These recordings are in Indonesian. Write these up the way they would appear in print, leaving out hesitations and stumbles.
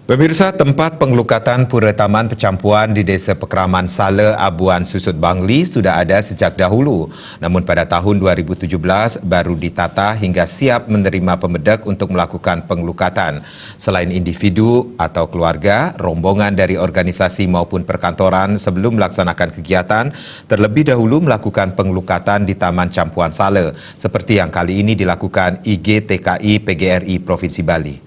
Pemirsa, tempat pengelukatan Pura Taman Pecampuan di Desa Pekraman Sala, Abuan Susut Bangli sudah ada sejak dahulu. Namun pada tahun 2017 baru ditata hingga siap menerima pemedak untuk melakukan pengelukatan. Selain individu atau keluarga, rombongan dari organisasi maupun perkantoran sebelum melaksanakan kegiatan terlebih dahulu melakukan pengelukatan di Taman Campuan Sala seperti yang kali ini dilakukan IGTKI PGRI Provinsi Bali.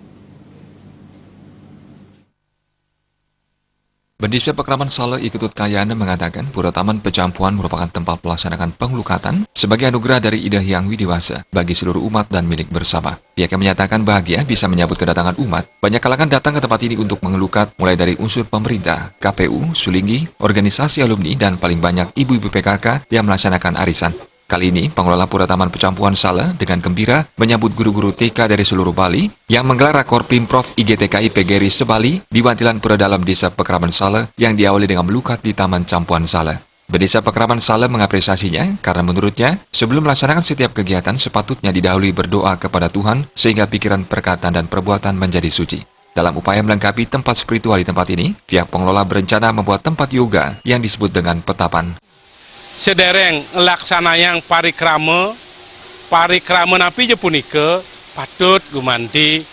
Desa Pekraman Sala Iketut Kayana mengatakan Pura Taman Pecampuan merupakan tempat melaksanakan pengelukatan sebagai anugerah dari Ida Hyang Widiwasa bagi seluruh umat dan milik bersama. Pihaknya menyatakan bahagia bisa menyambut kedatangan umat. Banyak kalangan datang ke tempat ini untuk mengelukat mulai dari unsur pemerintah, KPU, Sulinggi, organisasi alumni, dan paling banyak ibu-ibu PKK yang melaksanakan arisan. Kali ini, pengelola Pura Taman Pecampuan Sala dengan gembira menyambut guru-guru TK dari seluruh Bali yang menggelar rakor Pimprov IGTKI PGRI Sebali di Wantilan Pura Dalam Desa Pekraman Sala yang diawali dengan melukat di Taman Campuan Sala. Desa Pekraman Sala mengapresiasinya karena menurutnya sebelum melaksanakan setiap kegiatan sepatutnya didahului berdoa kepada Tuhan sehingga pikiran, perkataan, dan perbuatan menjadi suci. Dalam upaya melengkapi tempat spiritual di tempat ini, pihak pengelola berencana membuat tempat yoga yang disebut dengan petapan. Sedereng laksanayang parikrama napi je punika patut gumanti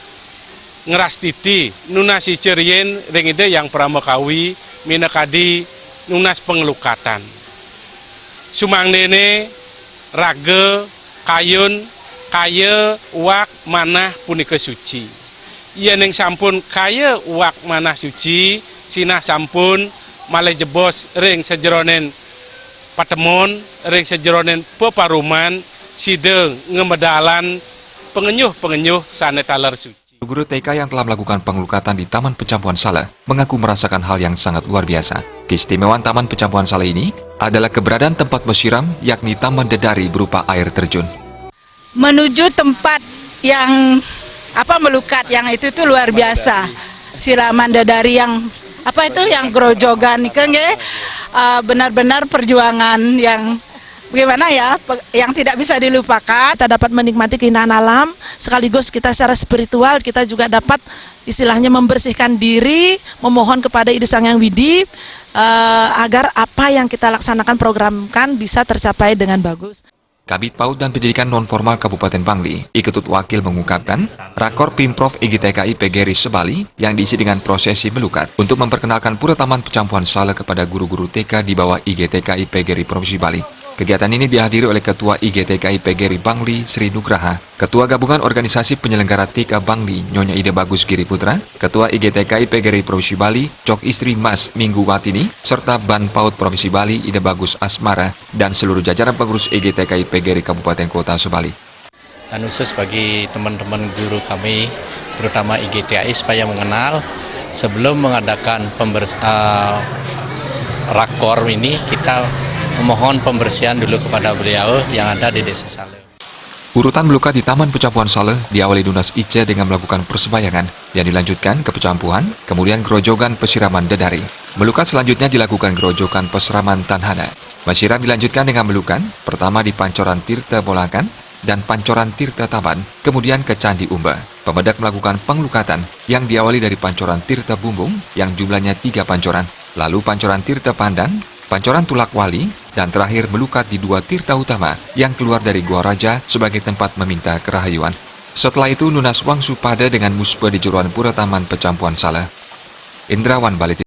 ngerastiti nunasi cerien rengide yang pramakawi minakadi nunas pengelukatan sumang dene raga kayun kaya wak manah punika suci iya neng sampun kaya wak manah suci sinah sampun malih jebos ring sejeronen patemon, ring sejeronen peparuman, sideng ngemedalan, pengenyuh sanetaler suci. Guru TK yang telah melakukan pengelukatan di Taman Pecampuan Sala mengaku merasakan hal yang sangat luar biasa. Keistimewaan Taman Pecampuan Sala ini adalah keberadaan tempat bersiram, yakni taman dedari berupa air terjun. Menuju tempat yang melukat, yang itu tuh luar biasa. Siraman dedari yang yang grojogan kan benar-benar perjuangan yang bagaimana ya, yang tidak bisa dilupakan. Kita dapat menikmati keindahan alam, sekaligus kita secara spiritual kita juga dapat istilahnya membersihkan diri, memohon kepada Ida Sang Hyang Widi agar apa yang kita laksanakan programkan bisa tercapai dengan bagus. Kabid PAUD dan Pendidikan Nonformal Kabupaten Bangli, Iketut Wakil mengungkapkan, rakor Pimprov IGTKI PGRI Sebali yang diisi dengan prosesi melukat untuk memperkenalkan Pura Taman Pecampuan Sala kepada guru-guru TK di bawah IGTKI PGRI Provinsi Bali. Kegiatan ini dihadiri oleh Ketua IGTKI PGRI Bangli, Sri Nugraha, Ketua Gabungan Organisasi Penyelenggara TK Bangli, Nyonya Ida Bagus Giri Putra, Ketua IGTKI PGRI Provinsi Bali, Cok Istri Mas Minggu Watini, serta Ban PAUD Provinsi Bali, Ida Bagus Asmara, dan seluruh jajaran pengurus IGTKI PGRI Kabupaten Kota Subali. Dan khusus bagi teman-teman guru kami, terutama IGTKI, supaya mengenal sebelum mengadakan rakor ini, kita memohon pembersihan dulu kepada beliau yang ada di Desa Sala. Urutan melukat di Taman Pecampuan Sala diawali Dunas Ice dengan melakukan persembayangan yang dilanjutkan ke pecampuan, kemudian gerojokan pesiraman dedari. Melukat selanjutnya dilakukan gerojokan pesiraman tanhana. Menyiram dilanjutkan dengan melukan, pertama di Pancoran Tirta Bolakan dan Pancoran Tirta Taban, kemudian ke Candi Umba. Pemedak melakukan pengelukatan yang diawali dari Pancoran Tirta Bumbung yang jumlahnya 3 pancoran, lalu Pancoran Tirta Pandan, Pancoran Tulak Wali, dan terakhir melukat di 2 tirta utama yang keluar dari Gua Raja sebagai tempat meminta kerahayuan. Setelah itu lunas wang supada dengan musbah di Juruan Pura Taman Pecampuan Sala. Indrawan Bali.